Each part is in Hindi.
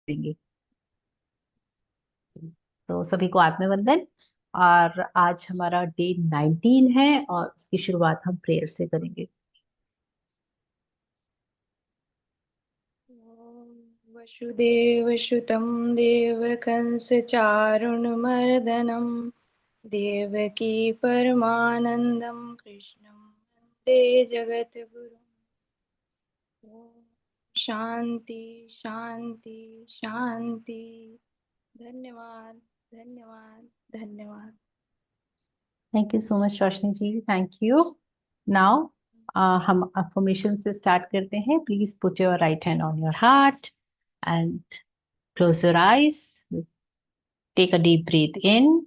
देंगे। तो सभी को आत्मवंदन। और आज हमारा डे 19 है और उसकी शुरुआत हम प्रेयर से करेंगे। ॐ वसुदेवसुतं देवकंसचारुणमर्दनं देवकी परमानन्दं कृष्णं वन्दे जगद्गुरुम्। ॐ शान्ति शान्ति शान्ति। धन्यवाद धन्यवाद धन्यवाद। Thank you so much Roshni ji, thank you. Now हम अफर्मेशन से स्टार्ट करते हैं। Please put your right hand on your heart and close your eyes. Take a deep breath in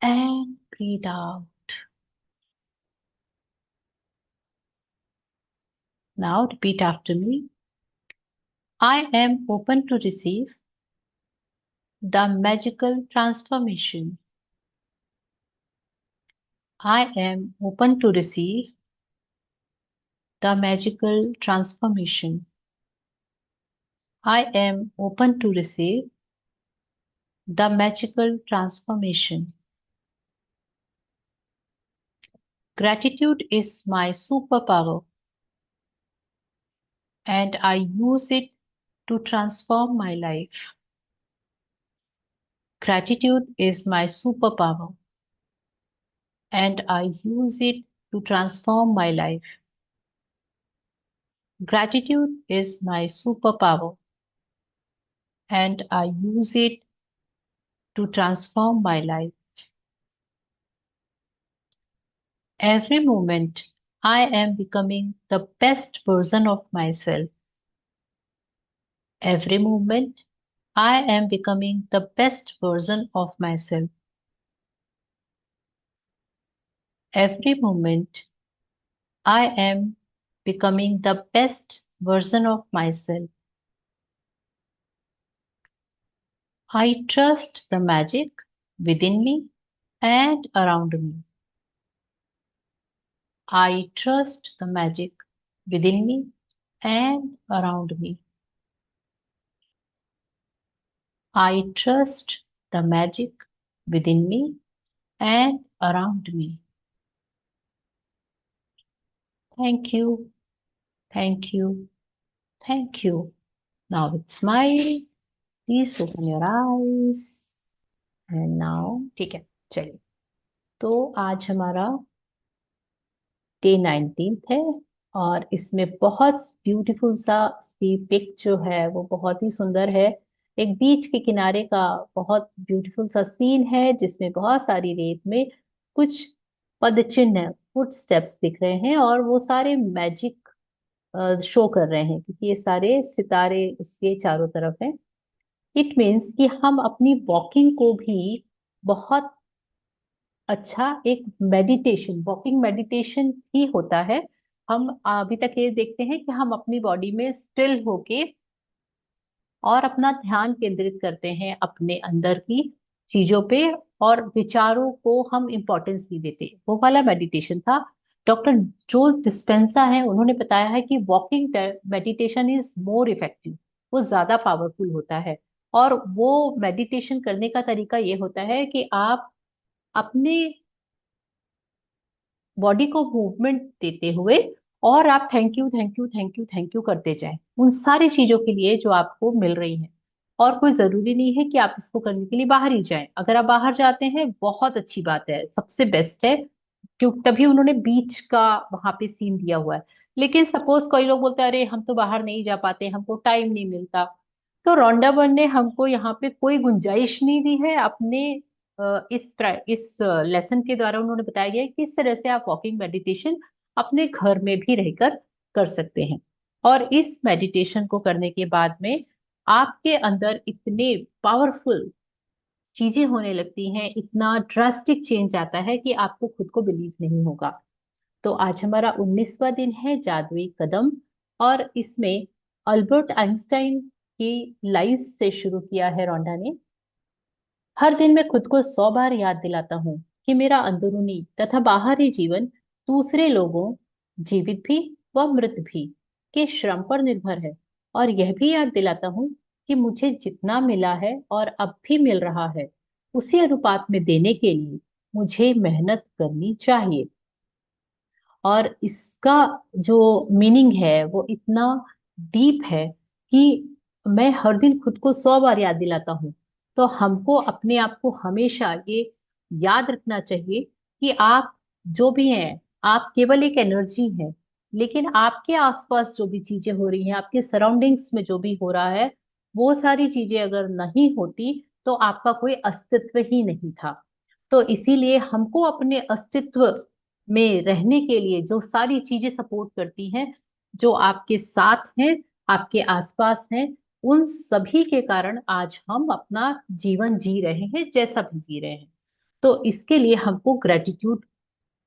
and breathe out. Now repeat after me. I am open to receive the magical transformation. I am open to receive the magical transformation. I am open to receive the magical transformation. Gratitude is my superpower and I use it to transform my life. Gratitude is my superpower and I use it to transform my life. Gratitude is my superpower and I use it to transform my life. Every moment, I am becoming the best version of myself. Every moment, I am becoming the best version of myself. Every moment, I am becoming the best version of myself. I trust the magic within me and around me. I trust the magic within me and around me. I trust the magic within me and around me. Thank you, thank you, thank you. Now with smile, please open your eyes. And now, ठीक है, चलिए। तो आज हमारा डे 19 है और इसमें बहुत ब्यूटीफुल सा सी पिक जो है वो बहुत ही सुंदर है। एक बीच के किनारे का बहुत ब्यूटीफुल सा सीन है जिसमें बहुत सारी रेत में कुछ पद चिन्ह फुट स्टेप्स दिख रहे हैं और वो सारे मैजिक शो कर रहे हैं क्योंकि ये सारे सितारे उसके चारों तरफ हैं। इट मीन्स कि हम अपनी वॉकिंग को भी बहुत अच्छा एक मेडिटेशन, वॉकिंग मेडिटेशन ही होता है। हम अभी तक ये देखते हैं कि हम अपनी बॉडी में स्टिल होके और अपना ध्यान केंद्रित करते हैं अपने अंदर की चीजों पे और विचारों को हम इंपॉर्टेंस नहीं देते। वो वाला मेडिटेशन था। डॉक्टर जो डिस्पेंसा है उन्होंने बताया है कि walking meditation is more effective, वो ज्यादा पावरफुल होता है। और वो मेडिटेशन करने का तरीका ये होता है कि आप अपने बॉडी को मूवमेंट देते हुए और आप thank you thank you thank you thank you करते जाएं उन सारी चीजों के लिए जो आपको मिल रही हैं। और कोई जरूरी नहीं है कि आप इसको करने के लिए बाहर ही जाएं। अगर आप बाहर जाते हैं बहुत अच्छी बात है, सबसे बेस्ट है, क्योंकि तभी उन्होंने बीच का वहां पे सीन दिया हुआ है। लेकिन सपोज कोई लोग बोलते हैं अरे हम तो बाहर नहीं जा पाते, हमको टाइम नहीं मिलता, तो रॉन्डा बर्न ने हमको यहाँ पे कोई गुंजाइश नहीं दी है अपने इस लेसन के द्वारा उन्होंने बताया गया है कि किस तरह से आप वॉकिंग मेडिटेशन अपने घर में भी रहकर कर सकते हैं। और इस मेडिटेशन को करने के बाद में आपके अंदर इतने पावरफुल चीजें होने लगती हैं, इतना ड्रास्टिक चेंज आता है कि आपको खुद को बिलीव नहीं होगा। तो आज हमारा 19वां दिन है जादुई कदम। और इसमें अल्बर्ट आइंस्टाइन की लाइफ से शुरू किया है रोंडा ने। हर दिन मैं खुद को 100 बार याद दिलाता हूँ कि मेरा अंदरूनी तथा बाहरी जीवन दूसरे लोगों, जीवित भी व मृत भी, के श्रम पर निर्भर है। और यह भी याद दिलाता हूँ कि मुझे जितना मिला है और अब भी मिल रहा है, उसी अनुपात में देने के लिए मुझे मेहनत करनी चाहिए। और इसका जो मीनिंग है वो इतना डीप है कि मैं हर दिन खुद को 100 बार याद दिलाता हूँ। तो हमको अपने आप को हमेशा ये याद रखना चाहिए कि आप जो भी हैं, आप केवल एक एनर्जी है। लेकिन आपके आसपास जो भी चीजें हो रही हैं, आपके सराउंडिंग्स में जो भी हो रहा है, वो सारी चीजें अगर नहीं होती तो आपका कोई अस्तित्व ही नहीं था। तो इसीलिए हमको अपने अस्तित्व में रहने के लिए जो सारी चीजें सपोर्ट करती हैं, जो आपके साथ हैं, आपके आसपास हैं, उन सभी के कारण आज हम अपना जीवन जी रहे हैं जैसा भी जी रहे हैं। तो इसके लिए हमको ग्रेटिट्यूड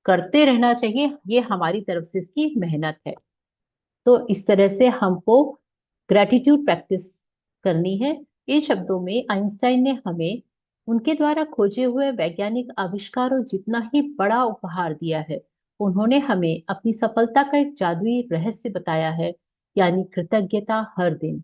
करते रहना चाहिए, ये हमारी तरफ से इसकी मेहनत है। तो इस तरह से हमको ग्रेटिट्यूड प्रैक्टिस करनी है। इन शब्दों में आइंस्टाइन ने हमें उनके द्वारा खोजे हुए वैज्ञानिक आविष्कारों जितना ही बड़ा उपहार दिया है। उन्होंने हमें अपनी सफलता का एक जादुई रहस्य बताया है, यानी कृतज्ञता हर दिन।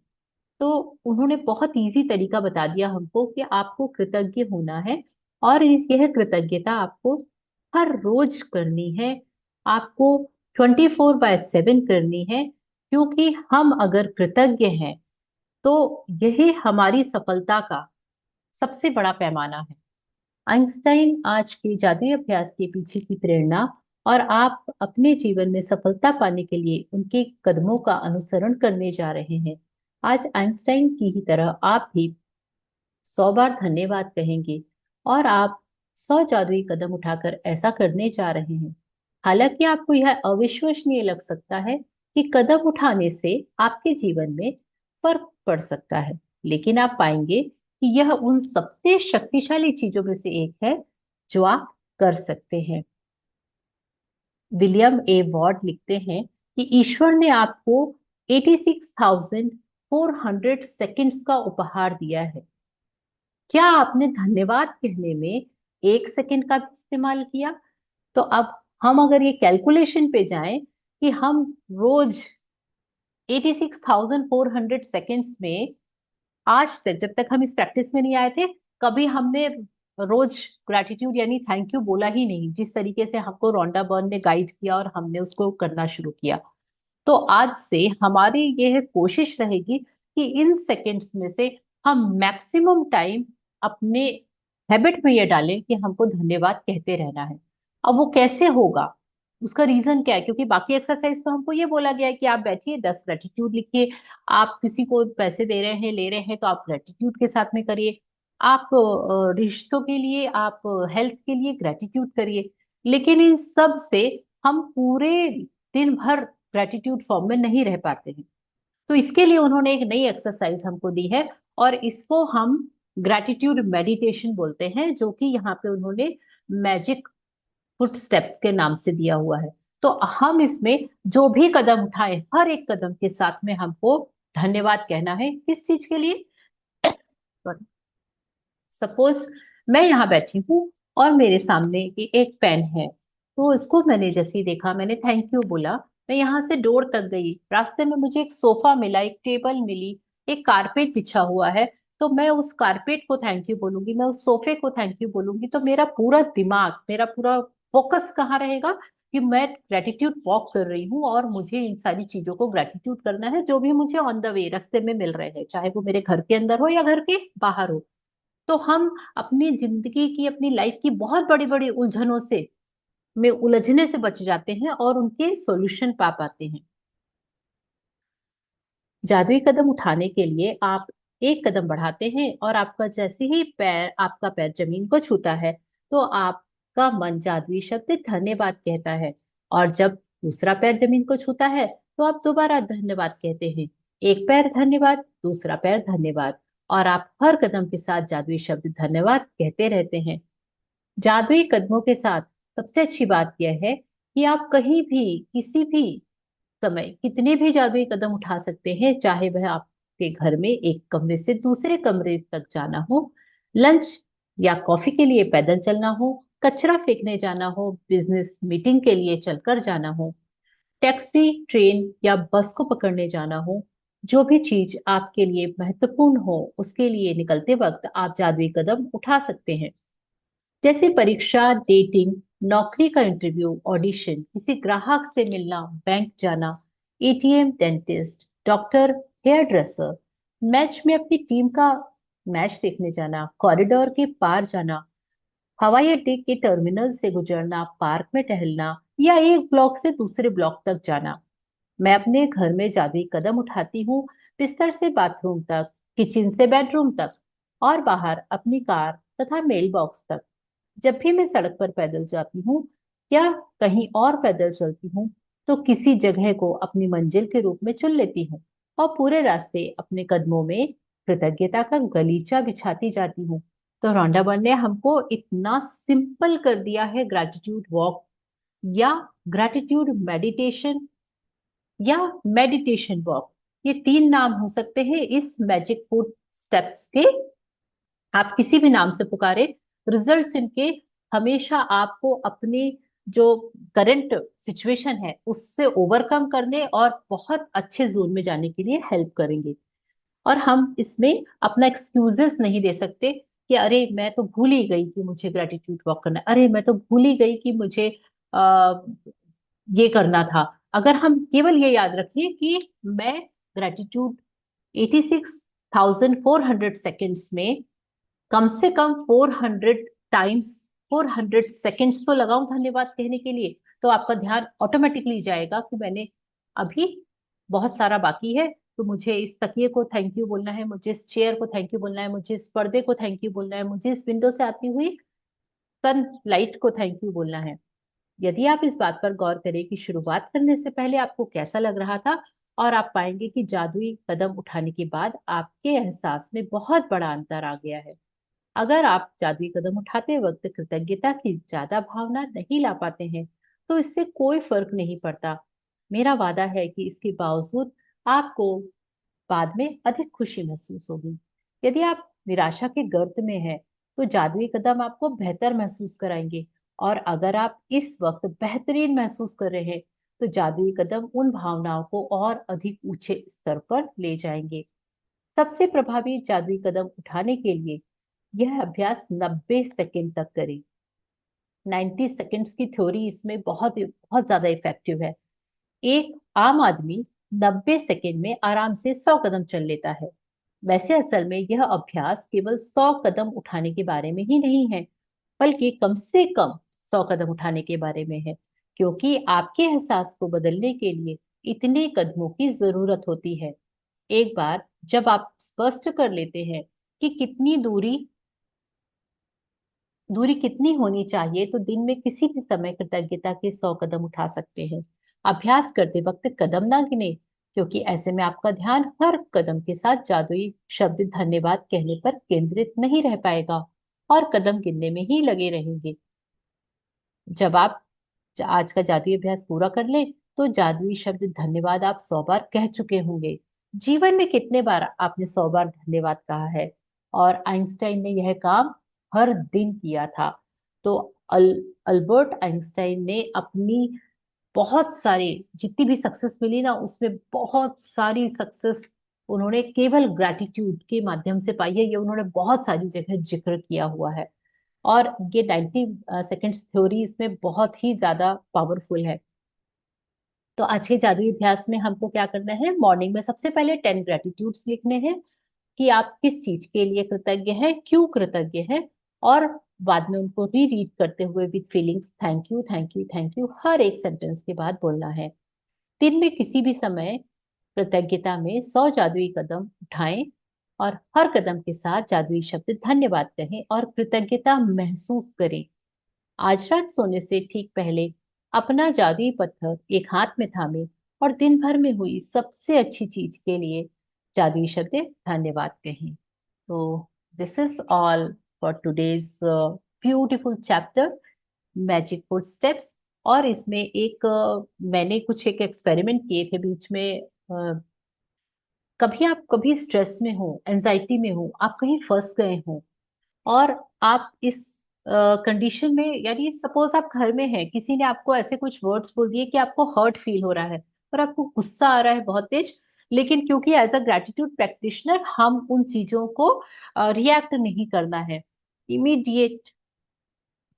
तो उन्होंने बहुत इजी तरीका बता दिया हमको कि आपको कृतज्ञ होना है, और यह कृतज्ञता आपको हर रोज करनी है, आपको 24/7 करनी है। क्योंकि हम अगर कृतज्ञ हैं तो यही हमारी सफलता का सबसे बड़ा पैमाना है। आइंस्टाइन आज के जादुई अभ्यास के पीछे की प्रेरणा, और आप अपने जीवन में सफलता पाने के लिए उनके कदमों का अनुसरण करने जा रहे हैं। आज आइंस्टाइन की ही तरह आप भी 100 बार धन्यवाद कहेंगे, और आप 100 जादुई कदम उठाकर ऐसा करने जा रहे हैं। हालांकि आपको यह अविश्वसनीय लग सकता है कि कदम उठाने से आपके जीवन में फर्क पड़ सकता है, लेकिन आप पाएंगे कि यह उन सबसे शक्तिशाली चीजों में से एक है जो आप कर सकते हैं। विलियम ए वॉर्ड लिखते हैं कि ईश्वर ने आपको 86,400 सेकंड्स का उपहार दिया है। क्या आपने धन्यवाद कहने में 1 सेकंड का भी इस्तेमाल किया? तो अब हम अगर ये कैलकुलेशन पे जाएं कि हम रोज 86,400 सेकेंड्स में, आज तक जब तक हम इस प्रैक्टिस में नहीं आए थे, कभी हमने रोज ग्रैटिट्यूड यानी थैंक यू बोला ही नहीं। जिस तरीके से हमको रोंडा बर्न ने गाइड किया और हमने उसको करना शुरू किया, तो आज से हमारी यह कोशिश रहेगी कि इन सेकंड्स में से हम मैक्सिमम टाइम अपने हैबिट में ये डालें कि हमको धन्यवाद कहते रहना है। अब वो कैसे होगा, उसका रीजन क्या है? क्योंकि बाकी एक्सरसाइज तो हमको ये बोला गया है कि आप बैठिए 10 ग्रेटिट्यूड लिखिए। आप किसी को पैसे दे रहे हैं, ले रहे हैं, तो आप ग्रेटिट्यूड के साथ में करिए। आप रिश्तों के लिए, आप हेल्थ के लिए ग्रेटिट्यूड करिए। लेकिन इन सब से हम पूरे दिन भर ग्रेटिट्यूड फॉर्म में नहीं रह पाते हैं। तो इसके लिए उन्होंने एक नई एक्सरसाइज हमको दी है, और इसको हम ग्रेटिट्यूड मेडिटेशन बोलते हैं, जो कि यहाँ पे उन्होंने मैजिक फुट स्टेप्स के नाम से दिया हुआ है। तो हम इसमें जो भी कदम उठाएं, हर एक कदम के साथ में हमको धन्यवाद कहना है। किस चीज के लिए? सपोज मैं यहाँ बैठी हूँ और मेरे सामने ये एक पेन है, तो इसको मैंने जैसे ही देखा, मैंने थैंक यू बोला। मैं यहाँ से डोर तक गई, रास्ते में मुझे एक सोफा मिला, एक टेबल मिली, एक कारपेट बिछा हुआ है, तो मैं उस कारपेट को थैंक यू बोलूंगी, मैं उस सोफे को थैंक यू बोलूंगी। तो मेरा पूरा दिमाग, मेरा पूरा फोकस कहाँ रहेगा? कि मैं ग्रेटिट्यूड वॉक कर रही हूँ और मुझे इन सारी चीजों को ग्रेटिट्यूड करना है जो भी मुझे ऑन द वे रास्ते में मिल रहे हैं, चाहे वो मेरे घर के अंदर हो या घर के बाहर हो। तो हम अपनी जिंदगी की, अपनी लाइफ की बहुत बड़ी बड़ी उलझनों से में उलझने से बच जाते हैं और उनके सॉल्यूशन पा पाते हैं। जादुई कदम उठाने के लिए आप एक कदम बढ़ाते हैं, और आपका जैसे ही आपका पैर जमीन को छूता है, तो आपका मन जादुई शब्द धन्यवाद कहता है। और जब दूसरा पैर जमीन को छूता है, तो आप दोबारा धन्यवाद कहते हैं। एक पैर धन्यवाद, दूसरा पैर धन्यवाद, और आप हर कदम के साथ जादुई शब्द धन्यवाद कहते रहते हैं। जादुई कदमों के साथ सबसे अच्छी बात यह है कि आप कहीं भी, किसी भी समय, कितने भी जादुई कदम उठा सकते हैं। चाहे वह आपके घर में एक कमरे से दूसरे कमरे तक जाना हो, लंच या कॉफी के लिए पैदल चलना हो, कचरा फेंकने जाना हो, बिजनेस मीटिंग के लिए चलकर जाना हो, टैक्सी, ट्रेन या बस को पकड़ने जाना हो, जो भी चीज आपके लिए महत्वपूर्ण हो उसके लिए निकलते वक्त आप जादुई कदम उठा सकते हैं। जैसे परीक्षा, डेटिंग, नौकरी का इंटरव्यू, ऑडिशन, किसी ग्राहक से मिलना, बैंक जाना, ATM, dentist, doctor, hairdresser, match में अपनी टीम का मैच देखने जाना, कॉरिडोर के पार जाना, हवाई अड्डे के टर्मिनल से गुजरना, पार्क में टहलना या एक ब्लॉक से दूसरे ब्लॉक तक जाना। मैं अपने घर में जादुई कदम उठाती हूँ, बिस्तर से बाथरूम तक, किचन से बेडरूम तक और बाहर अपनी कार तथा मेल बॉक्स तक। जब भी मैं सड़क पर पैदल जाती हूँ या कहीं और पैदल चलती हूँ, तो किसी जगह को अपनी मंजिल के रूप में चुन लेती हूँ और पूरे रास्ते अपने कदमों में कृतज्ञता का गलीचा बिछाती जाती हूँ। तो रॉन्डा बर्न ने हमको इतना सिंपल कर दिया है ग्रैटिट्यूड वॉक या ग्रैटिट्यूड मेडिटेशन या मेडिटेशन वॉक। ये तीन नाम हो सकते हैं इस मैजिक फूड स्टेप्स के। आप किसी भी नाम से पुकारे, रिजल्ट्स इनके हमेशा आपको अपनी जो करंट सिचुएशन है उससे ओवरकम करने और बहुत अच्छे जोन में जाने के लिए हेल्प करेंगे। और हम इसमें अपना एक्सक्यूजेस नहीं दे सकते कि अरे मैं तो भूल ही गई कि मुझे ग्रेटिट्यूड वॉक करना है, अरे मैं तो भूल ही गई कि मुझे आ, ये करना था। अगर हम केवल ये याद रखें कि मैं ग्रेटिट्यूड 86,400 सेकेंड्स में कम से कम 400 टाइम्स, 400 सेकेंड्स तो लगाऊं धन्यवाद कहने के लिए, तो आपका ध्यान ऑटोमेटिकली जाएगा कि मैंने अभी बहुत सारा बाकी है। तो मुझे इस तकिए को थैंक यू बोलना है, मुझे इस चेयर को थैंक यू बोलना है, मुझे इस पर्दे को थैंक यू बोलना है, मुझे इस विंडो से आती हुई सन लाइट को थैंक यू बोलना है। यदि आप इस बात पर गौर करें कि शुरुआत करने से पहले आपको कैसा लग रहा था, और आप पाएंगे कि जादुई कदम उठाने के बाद आपके एहसास में बहुत बड़ा अंतर आ गया है। अगर आप जादुई कदम उठाते वक्त कृतज्ञता की ज्यादा भावना नहीं ला पाते हैं, तो इससे कोई फर्क नहीं पड़ता। मेरा वादा है कि इसके बावजूद आपको बाद में अधिक खुशी महसूस होगी। यदि आप निराशा के गर्त में हैं, तो जादुई कदम आपको बेहतर महसूस कराएंगे। और अगर आप इस वक्त बेहतरीन महसूस कर रहे हैं, तो जादुई कदम उन भावनाओं को और अधिक ऊंचे स्तर पर ले जाएंगे। सबसे प्रभावी जादुई कदम उठाने के लिए यह अभ्यास 90 सेकंड तक करें। 90 सेकंड्स की थ्योरी इसमें बहुत बहुत ज्यादा इफेक्टिव है। एक आम आदमी 90 सेकंड में आराम से 100 कदम चल लेता है। वैसे असल में यह अभ्यास केवल 100 कदम उठाने के बारे में ही नहीं है, बल्कि कम से कम 100 कदम उठाने के बारे में है, क्योंकि आपके एहसास को बदलने के लिए इतने कदमों की जरूरत होती है। एक बार जब आप स्पष्ट कर लेते हैं कि कितनी दूरी दूरी कितनी होनी चाहिए, तो दिन में किसी भी समय कृतज्ञता के 100 कदम उठा सकते हैं। अभ्यास करते वक्त कदम ना गिने, क्योंकि ऐसे में आपका ध्यान हर कदम के साथ जादुई शब्द धन्यवाद कहने पर केंद्रित नहीं रह पाएगा और कदम गिनने में ही लगे रहेंगे। जब आप आज का जादुई अभ्यास पूरा कर ले, तो जादुई शब्द धन्यवाद आप 100 बार कह चुके होंगे। जीवन में कितने बार आपने 100 बार धन्यवाद कहा है? और आइंस्टाइन ने यह काम हर दिन किया था। तो अल्बर्ट आइंस्टाइन ने अपनी बहुत सारी जितनी भी सक्सेस मिली ना, उसमें बहुत सारी सक्सेस उन्होंने केवल ग्रैटिट्यूड के माध्यम से पाई है। ये उन्होंने बहुत सारी जगह जिक्र किया हुआ है। और ये 90 सेकेंड्स थ्योरी इसमें बहुत ही ज्यादा पावरफुल है। तो आज के जादुई अभ्यास में हमको क्या करना है? मॉर्निंग में सबसे पहले 10 ग्रेटिट्यूड्स लिखने हैं कि आप किस चीज के लिए कृतज्ञ हैं, क्यों कृतज्ञ हैं, और बाद में उनको री रीड करते हुए with feelings thank you thank you thank you हर एक सेंटेंस के बाद बोलना है। दिन में किसी भी समय कृतज्ञता में 100 जादुई कदम उठाएं और हर कदम के साथ जादुई शब्द धन्यवाद कहें और कृतज्ञता महसूस करें। आज रात सोने से ठीक पहले अपना जादुई पत्थर एक हाथ में थामे और दिन भर में हुई सबसे अच्छी चीज के लिए जादुई शब्द धन्यवाद कहें। तो this is all for today's beautiful chapter magic foot steps. और इसमें एक मैंने कुछ एक एक्सपेरिमेंट किए थे बीच में। कभी आप कभी स्ट्रेस में हो, एंजाइटी में हो, आप कहीं फंस गए हो और आप इस कंडीशन में, यानी सपोज आप घर में हैं, किसी ने आपको ऐसे कुछ वर्ड्स बोल दिए कि आपको हर्ट फील हो रहा है और आपको गुस्सा आ रहा है बहुत तेज, लेकिन क्योंकि एज अ ग्रेटिट्यूड प्रैक्टिशनर हम उन चीजों को रिएक्ट नहीं करना है। इमीडिएट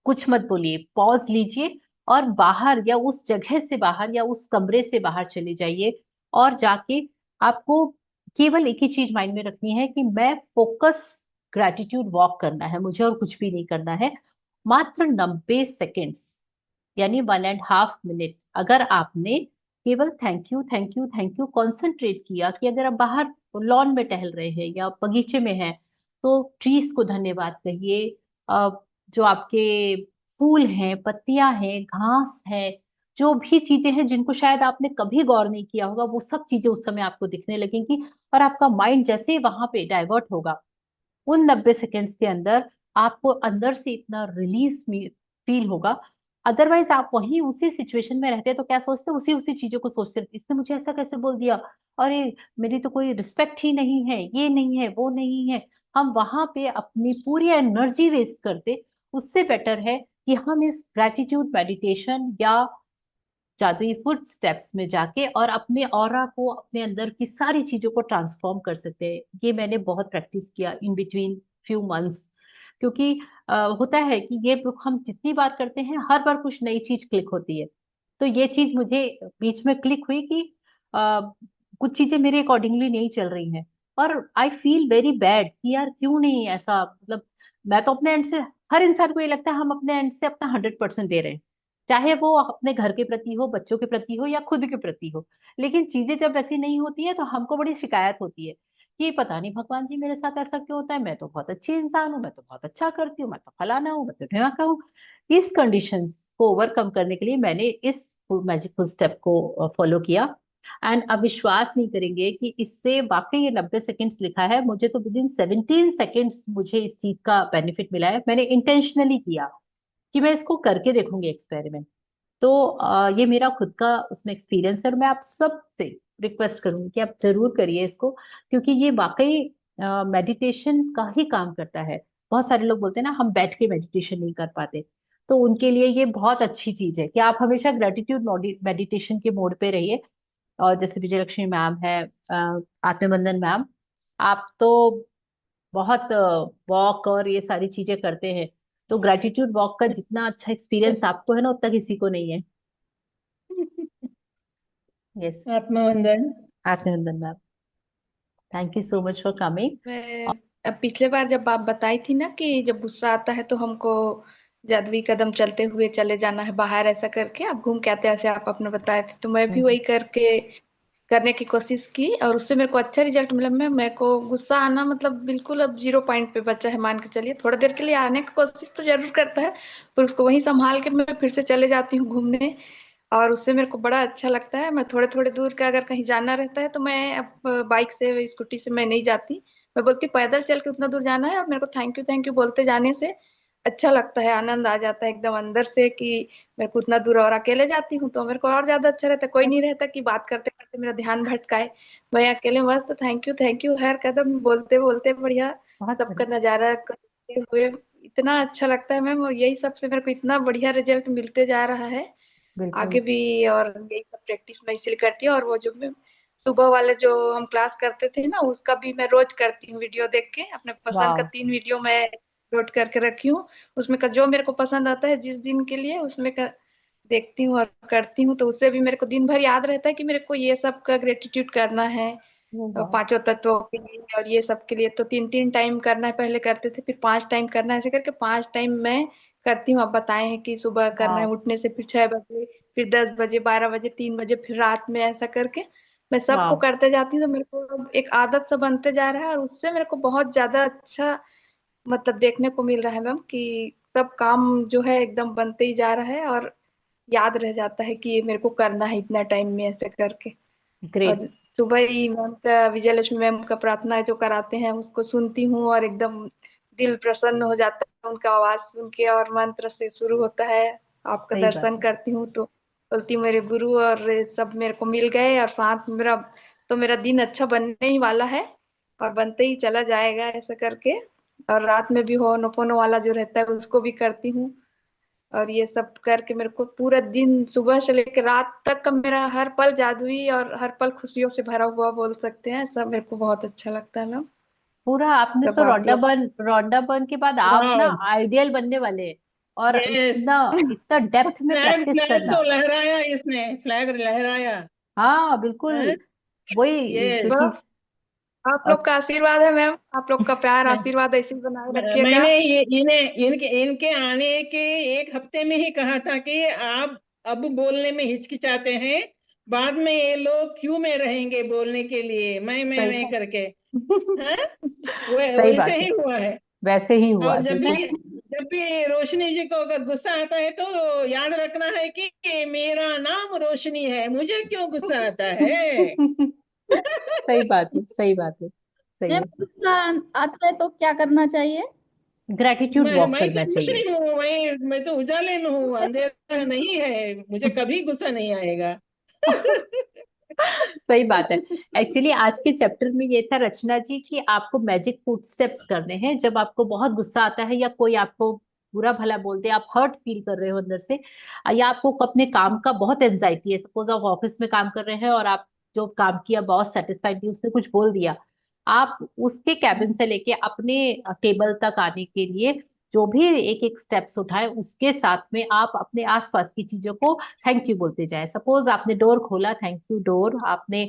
कुछ मत बोलिए, पॉज लीजिए और बाहर या उस जगह से बाहर या उस कमरे से बाहर चले जाइए, और जाके आपको केवल एक ही चीज माइंड में रखनी है कि मैं फोकस ग्रेटिट्यूड वॉक करना है मुझे, और कुछ भी नहीं करना है। मात्र 90 सेकेंड्स, यानी 1.5 मिनट, अगर आपने केवल thank you thank you concentrate किया, कि अगर आप बाहर लॉन में टहल रहे हैं या बगीचे में हैं तो ट्रीज को धन्यवाद कहिए। अ, जो आपके फूल हैं, पत्तियां हैं, घास है, जो भी चीजें हैं जिनको शायद आपने कभी गौर नहीं किया होगा, वो सब चीजें उस समय आपको दिखने लगेंगी, और आपका माइंड जैसे ही वहां पे डाइवर्ट होगा, उन 90 सेकेंड्स के अंदर आपको अंदर से इतना रिलीज फील होगा। अदरवाइज आप वहीं उसी सिचुएशन में रहते तो क्या सोचते, उसी उसी चीजों को सोचते रहते, इसने मुझे ऐसा कैसे बोल दिया, अरे मेरी तो कोई रिस्पेक्ट ही नहीं है, ये नहीं है, वो नहीं है। हम वहां पे अपनी पूरी एनर्जी वेस्ट करते। उससे बेटर है कि हम इस ग्रेटिट्यूड मेडिटेशन या जादुई फुट स्टेप्स में जाके और अपने ऑरा को, अपने अंदर की सारी चीजों को ट्रांसफॉर्म कर सकते हैं। ये मैंने बहुत प्रैक्टिस किया इन बिटवीन फ्यू मंथ्स, क्योंकि होता है कि ये बुक हम जितनी बार करते हैं हर बार कुछ नई चीज क्लिक होती है। तो ये चीज मुझे बीच में क्लिक हुई कि अ, कुछ चीजें मेरे अकॉर्डिंगली नहीं चल रही हैं, और आई फील वेरी बैड कि यार क्यों नहीं ऐसा, मतलब मैं तो अपने एंड से, हर इंसान को ये लगता है हम अपने एंड से अपना 100% दे रहे हैं, चाहे वो अपने घर के प्रति हो, बच्चों के प्रति हो या खुद के प्रति हो। लेकिन चीजें जब ऐसी नहीं होती है तो हमको बड़ी शिकायत होती है कि पता नहीं भगवान जी मेरे साथ ऐसा क्यों होता है, मैं तो बहुत अच्छी इंसान हूँ, मैं तो बहुत अच्छा करती हूँ, मैं तो फलाना हूँ, मैं तो ढिमाका हूँ। इस कंडीशन को ओवरकम करने के लिए मैंने इस मैजिकल स्टेप को फॉलो किया। एंड अब विश्वास नहीं करेंगे कि इससे वाकई ये 90 सेकेंड्स लिखा है, मुझे तो विद इन 17 सेकेंड्स मुझे इस चीज का बेनिफिट मिला है। मैंने इंटेंशनली किया कि मैं इसको करके देखूंगी एक्सपेरिमेंट। तो ये मेरा खुद का उसमें एक्सपीरियंस है, और मैं आप सबसे रिक्वेस्ट करूंगी कि आप जरूर करिए इसको, क्योंकि ये वाकई मेडिटेशन का ही काम करता है। बहुत सारे लोग बोलते हैं ना हम बैठ के मेडिटेशन नहीं कर पाते, तो उनके लिए ये बहुत अच्छी चीज है कि आप हमेशा ग्रेटिट्यूड मेडिटेशन के मोड पे रहिए। और जैसे विजयलक्ष्मी मैम है, आत्मबंधन मैम, आप तो बहुत वॉक और ये सारी चीजें करते हैं, तो ग्रेटिट्यूड वॉक का जितना अच्छा एक्सपीरियंस आपको है ना, उतना किसी को नहीं है। Yes. Atmavandan. Atmanandan ma'am, thank you so much for coming. मैं अब पिछले बार जब आप बताई थी ना कि जब गुस्सा आता है तो हमको जादुई कदम चलते हुए चले जाना है बाहर, ऐसा करके आप घूम के आते हैं, ऐसे आप अपने बताए थे, तो मैं भी वही करके करने की कोशिश की और उससे मेरे को अच्छा रिजल्ट मिला। मैं मेरे को गुस्सा आना मतलब बिल्कुल अब 0 पॉइंट पे बचा है, मान के चलिए। थोड़ा देर के लिए आने की कोशिश तो जरूर करता है, पर उसको वहीं संभाल के मैं फिर से चले जाती हूँ घूमने, और उससे मेरे को बड़ा अच्छा लगता है। मैं थोड़े थोड़े दूर का अगर कहीं जाना रहता है तो मैं अब बाइक से स्कूटी से मैं नहीं जाती, मैं बोलती हूँ पैदल चल के उतना दूर जाना है, और मेरे को थैंक यू बोलते जाने से अच्छा लगता है, आनंद आ जाता है एकदम अंदर से कि मेरे को उतना दूर, और अकेले जाती हूँ तो मेरे को और ज्यादा अच्छा रहता है, कोई नहीं रहता कि बात करते करते मेरा ध्यान भटकाए। मैं अकेले मस्त थैंक यू हर कदम बोलते बोलते बढ़िया बहुत सबका बढ़िया। नजारा करते हुए इतना अच्छा लगता है मैम। और यही सबसे मेरे को इतना बढ़िया रिजल्ट मिलते जा रहा है बिल्कुल। आगे भी, और यही सब प्रैक्टिस मैं इसलिए करती हूँ। और वो जो मैं सुबह वाले जो हम क्लास करते थे ना, उसका भी मैं रोज करती हूँ वीडियो देख के, अपने पसंद का वाह। 3 वीडियो मैं नोट करके रखी हूँ। उसमें का जो मेरे को पसंद आता है जिस दिन के लिए, उसमें का देखती हूँ और करती हूँ, तो उससे भी मेरे को दिन भर याद रहता है कि मेरे को ये सब का ग्रेटिट्यूड करना है, वाह। पांचों तत्वों के लिए और ये सब के लिए। तो 3 3 टाइम करना है, पहले करते थे, फिर 5 टाइम करना है, ऐसे करके 5 टाइम मैं करती हूँ। अब बताए हैं कि सुबह करना है वाह। उठने से, फिर 6 बजे, फिर 10 बजे, 12 बजे, 3 बजे, फिर रात में, ऐसा करके मैं सबको वाह। करते जाती हूँ। तो मेरे को अब एक आदत सा बनते जा रहा है, और उससे मेरे को बहुत ज्यादा अच्छा मतलब देखने को मिल रहा है मैम कि सब काम जो है एकदम बनते ही जा रहा है, और याद रह जाता है कि ये मेरे को करना है इतना टाइम में, ऐसे करके। ग्रेट। और सुबह ही मैम का, विजय लक्ष्मी मैम का प्रार्थना जो कराते हैं उसको सुनती हूँ, और एकदम दिल प्रसन्न हो जाता है उनका आवाज सुन के, और मंत्र से शुरू होता है, आपका सही बात दर्शन है। करती हूँ तो बोलती हूँ मेरे गुरु और सब मेरे को मिल गए, और साथ में मेरा, तो मेरा दिन अच्छा बनने ही वाला है, और बनते ही चला जाएगा, ऐसा करके। और रात में भी हो नोपोनो वाला जो रहता है उसको भी करती हूँ, और ये सब करके मेरे को पूरा दिन सुबह से लेकर रात तक का मेरा हर पल जादुई और हर पल खुशियों से भरा हुआ बोल सकते हैं। सब मेरे को बहुत अच्छा लगता है मैम। पूरा आपने सब तो आप लोग। रोंडा बर्न के बाद आप ना वाह। आइडियल बनने वाले हैं। और यस। इतना इतना डेप्थ में फ्लैग प्रैक्टिस फ्लैग करना। तो लहराया इसने, फ्लैग लहराया। हाँ बिल्कुल। वही यस। क्योंकि बस आप और लोग का आशीर्वाद है मैम। आप लोग का प्यार आशीर्वाद ऐसे ही बनाए रखिएगा। मैंने ये इन्हें इनके इनके आने के एक हफ्ते में ही कहा था कि आप अब बोलने में हिचकिचाते हैं, बाद में ये लोग क्यों में रहेंगे बोलने के लिए, सही मैं बात। करके। हाँ, वो सही वैसे बात है। ही हुआ है। वैसे ही हुआ और बिल्कुल। जब भी रोशनी जी को अगर गुस्सा आता है तो याद रखना है कि मेरा नाम रोशनी है, मुझे क्यों गुस्सा आता है। सही बात है, सही बात है, सही मैम है। गुस्सा आता है तो क्या करना चाहिए? ग्रेटिट्यूड वॉक मैं तो करना रोशनी चाहिए। हूँ, मैं तो उजाले में हूँ, अंधेरा नहीं है, मुझे कभी गुस्सा नहीं आएगा। सही बात है। एक्चुअली आज के चैप्टर में ये था रचना जी कि आपको मैजिक फुटस्टेप्स करने हैं जब आपको बहुत गुस्सा आता है या कोई आपको बुरा भला बोलते हैं, आप हर्ट फील कर रहे हो अंदर से, या आपको अपने काम का बहुत एंजाइटी है। सपोज आप ऑफिस में काम कर रहे हैं और आप जो काम किया बॉस सेटिस्फाइड नहीं, उसने कुछ बोल दिया। आप उसके कैबिन से लेके अपने टेबल तक आने के लिए जो भी एक एक स्टेप्स उठाए, उसके साथ में आप अपने आसपास की चीजों को थैंक यू बोलते जाए। सपोज आपने डोर खोला, थैंक यू डोर। आपने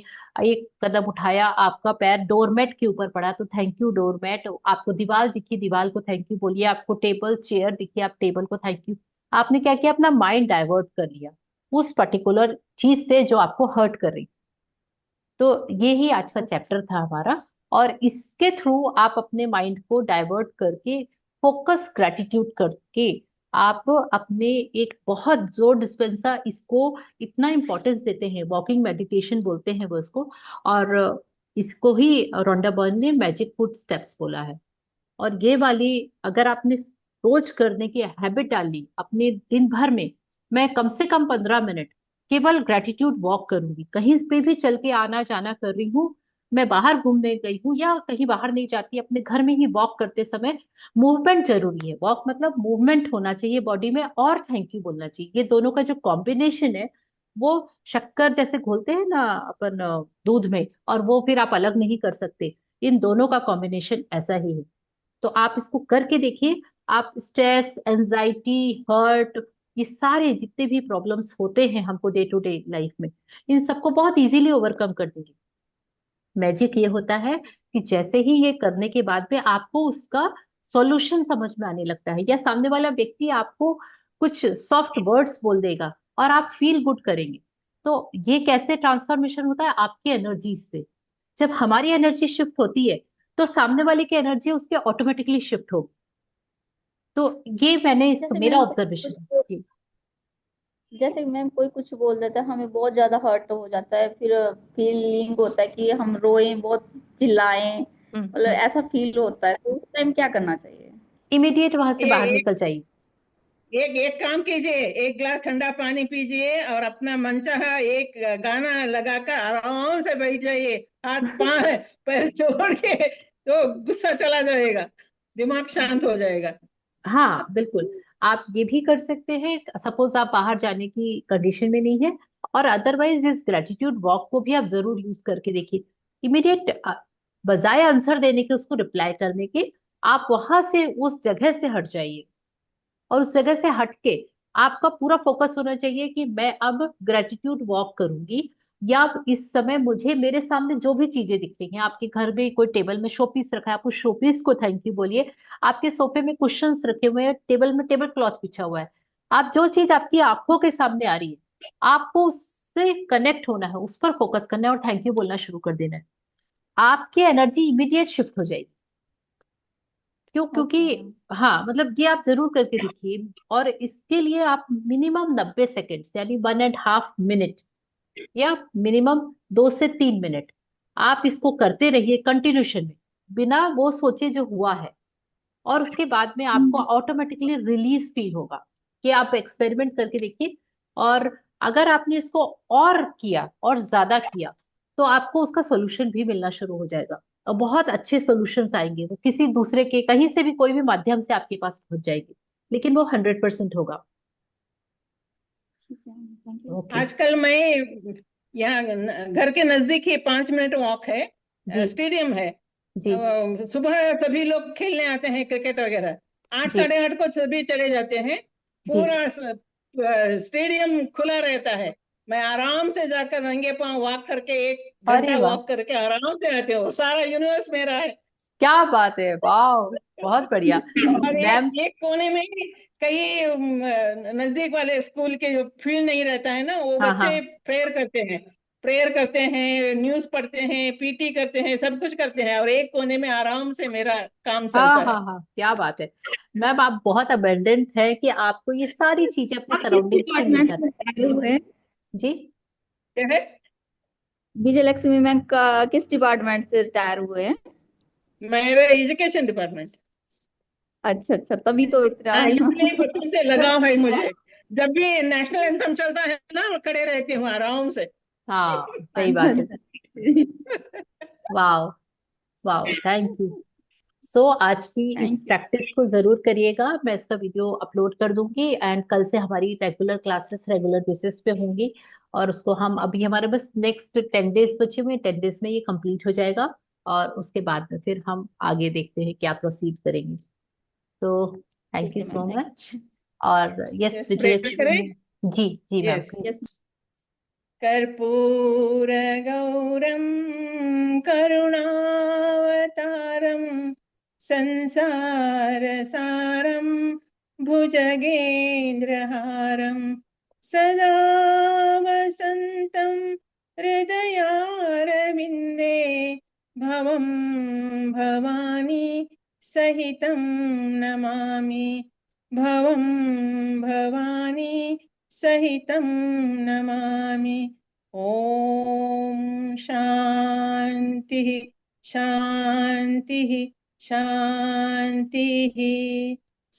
एक कदम उठाया, आपका पैर डोरमेट के ऊपर पड़ा, तो थैंक यू डोरमेट। आपको दीवार दिखी, दीवार को थैंक यू बोलिए। आपको टेबल चेयर दिखी, आप टेबल को थैंक यू। आपने क्या किया, अपना माइंड डाइवर्ट कर लिया उस पर्टिकुलर चीज से जो आपको हर्ट कर रही। तो ये ही आज का चैप्टर था हमारा। और इसके थ्रू आप अपने माइंड को डाइवर्ट करके फोकस ग्रेटिट्यूड करके आप अपने एक बहुत जोर डिस्पेंसा इसको इतना इंपॉर्टेंस देते हैं, वॉकिंग मेडिटेशन बोलते हैं वो इसको। और इसको ही रोंडा बर्न ने मैजिक फुट स्टेप्स बोला है। और ये वाली अगर आपने रोज करने की हैबिट डाली अपने दिन भर में, मैं कम से कम 15 मिनट केवल ग्रेटिट्यूड वॉक करूंगी, कहीं पे भी चल के आना जाना कर रही हूँ, मैं बाहर घूमने गई हूँ या कहीं बाहर नहीं जाती, अपने घर में ही वॉक करते समय मूवमेंट जरूरी है। वॉक मतलब मूवमेंट होना चाहिए बॉडी में, और थैंक यू बोलना चाहिए। ये दोनों का जो कॉम्बिनेशन है वो शक्कर जैसे घोलते हैं ना अपन दूध में, और वो फिर आप अलग नहीं कर सकते। इन दोनों का कॉम्बिनेशन ऐसा ही है। तो आप इसको करके देखिए। आप स्ट्रेस, एंजाइटी, हर्ट, ये सारे जितने भी प्रॉब्लम्स होते हैं हमको डे टू डे लाइफ में, इन सबको बहुत इजीली ओवरकम कर देंगे। मैजिक ये होता है कि जैसे ही ये करने के बाद में आपको उसका सॉल्यूशन समझ में आने लगता है, या सामने वाला व्यक्ति आपको कुछ सॉफ्ट वर्ड्स बोल देगा और आप फील गुड करेंगे। तो ये कैसे ट्रांसफॉर्मेशन होता है, आपकी एनर्जी से। जब हमारी एनर्जी शिफ्ट होती है तो सामने वाले की एनर्जी उसके ऑटोमेटिकली शिफ्ट होगी। तो ये मैंने इस जैसे मेरा मैम ऑब्जर्वेशन है जी। जैसे मैम कोई कुछ बोल देता है, हमें बहुत ज्यादा हर्ट हो जाता है, फिर फीलिंग होता है कि हम रोएं, बहुत चिल्लाएं, मतलब हम्म। ऐसा फील होता है, तो उस टाइम क्या करना चाहिए? इमीडिएट वहां से ये बाहर एक निकल जाइए। एक एक काम कीजिए, एक गिलास ठंडा पानी पीजिए और अपना मनचाहा एक गाना लगाकर आराम से बैठ जाइए, हाथ पांव पैर छोड़ के, तो गुस्सा चला जाएगा, दिमाग शांत हो जाएगा। हाँ बिल्कुल। आप ये भी कर सकते हैं, सपोज आप बाहर जाने की कंडीशन में नहीं है, और अदरवाइज इस ग्रेटिट्यूड वॉक को भी आप जरूर यूज करके देखिए। इमीडिएट बजाय आंसर देने के, उसको रिप्लाई करने के, आप वहां से उस जगह से हट जाइए। और उस जगह से हटके आपका पूरा फोकस होना चाहिए कि मैं अब ग्रेटिट्यूड वॉक करूंगी। या इस समय मुझे मेरे सामने जो भी चीजें दिख रही हैं, आपके घर में कोई टेबल में शोपीस रखा है, आप उस शोपीस को थैंक यू बोलिए। आपके सोफे में कुशन्स रखे हुए हैं, टेबल में टेबल क्लॉथ बिछा हुआ है, आप जो चीज आपकी आंखों के सामने आ रही है, आपको उससे कनेक्ट होना है, उस पर फोकस करना है और थैंक यू बोलना शुरू कर देना है। आपकी एनर्जी इमीडिएट शिफ्ट हो जाएगी। क्यों? क्योंकि ओके मैम। हाँ मतलब ये आप जरूर करके देखिए। और इसके लिए आप मिनिमम 90 सेकेंड यानी 1.5 मिनट, या मिनिमम 2 से 3 मिनट आप इसको करते रहिए कंटिन्यूशन में, बिना वो सोचे जो हुआ है। और उसके बाद में आपको ऑटोमेटिकली रिलीज फील होगा। कि आप एक्सपेरिमेंट करके देखिए। और अगर आपने इसको और किया और ज्यादा किया, तो आपको उसका सोल्यूशन भी मिलना शुरू हो जाएगा। और बहुत अच्छे सोल्यूशंस आएंगे, वो किसी दूसरे के कहीं से भी कोई भी माध्यम से आपके पास पहुंच जाएगी, लेकिन वो 100% होगा। ठीक है, थैंक यू। ओके आजकल मैं यहाँ घर के नजदीक ही 5 मिनट वॉक है, जी स्टेडियम है। जी सुबह सभी लोग खेलने आते हैं क्रिकेट वगैरह, 8 जी साढ़े 8 को सभी चले जाते हैं। जी। पूरा स्टेडियम खुला रहता है। मैं आराम से जाकर नंगे पांव वॉक करके, एक अरे घंटा वाह, वॉक करके आराम से आते हो। सारा यूनिवर्स मेरा है। क्या बात है, वाह, बहुत बढ़िया। और मैम, एक कोने में कई नजदीक वाले स्कूल के जो फील्ड नहीं रहता है ना, वो हाँ बच्चे हाँ प्रेयर करते हैं, न्यूज पढ़ते हैं, पीटी करते हैं, सब कुछ करते हैं, और एक कोने में आराम से मेरा काम हाँ चलता हाँ है। हाँ, क्या बात है। मैम, आप बहुत अबेंडेंट है कि आपको ये सारी चीजें अपने आप किस सराउंडिंग्स में मिल डिपार्टमेंट जाती से रिटायर हुए हैं? जी। क्या है? विजय लक्ष्मी मैम का किस डिपार्टमेंट से रिटायर हुए हैं? मेरा एजुकेशन डिपार्टमेंट। अच्छा अच्छा, तभी तो इतना। हाँ, इसलिए बचपन से लगाव है मुझे। जब भी नेशनल एंथम चलता है ना, मैं खड़े रहती हूँ आराम से। हाँ, सही अच्छा बात है। अच्छा। वाह, वाह, थैंक यू। सो आज की इस थैंक यू। प्रैक्टिस को जरूर करिएगा। मैं इसका वीडियो अपलोड कर दूंगी एंड कल से हमारी रेगुलर क्लासेस रेगुलर बेसिस पे होंगी। और उसको हम, अभी हमारे बस नेक्स्ट 10 डेज बचे हुए हैं, 10 डेज में ये कंप्लीट हो जाएगा। और उसके बाद में फिर हम आगे देखते हैं क्या प्रोसीड करेंगे। तो थैंक ठीक यू है मैम, सो थैंक मच। और यस, यस, प्रे विजयलक्ष्मी करें। मैम। जी जी मैम, यस। प्लीज। यस। कर्पूर गौरम करुणावतारम संसार सारम भुजगेन्द्रहारम सदा वसंतम हृदयारविंदे भवम भवानी सहितं नमामि। भवम भवानी सहितं नमामि। ओम शांति शांति शांति।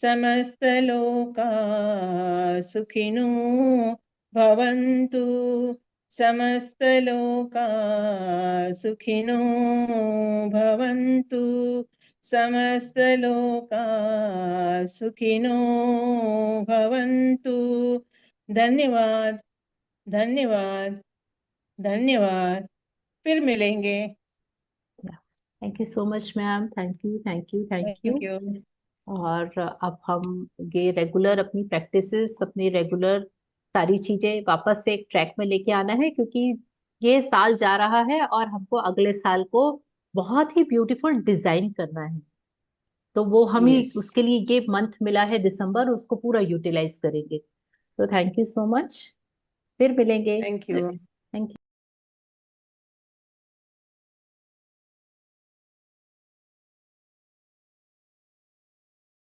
समस्तलोका सुखिनो भवन्तु। समस्तलोका सुखिनो भवन्तु। समस्तलोका सुखिनो भवन्तु। धन्यवाद, धन्यवाद, धन्यवाद। फिर मिलेंगे। Thank you so much ma'am, thank you thank you thank you. Thank you. और अब हम ये रेगुलर अपनी प्रैक्टिसेस, अपनी रेगुलर सारी चीजें वापस से एक ट्रैक में लेके आना है, क्योंकि ये साल जा रहा है और हमको अगले साल को बहुत ही ब्यूटीफुल डिजाइन करना है। तो वो हम ही, यस। उसके लिए ये मंथ मिला है दिसंबर, उसको पूरा यूटिलाइज करेंगे। तो थैंक यू सो मच, फिर मिलेंगे। Thank you. Thank you.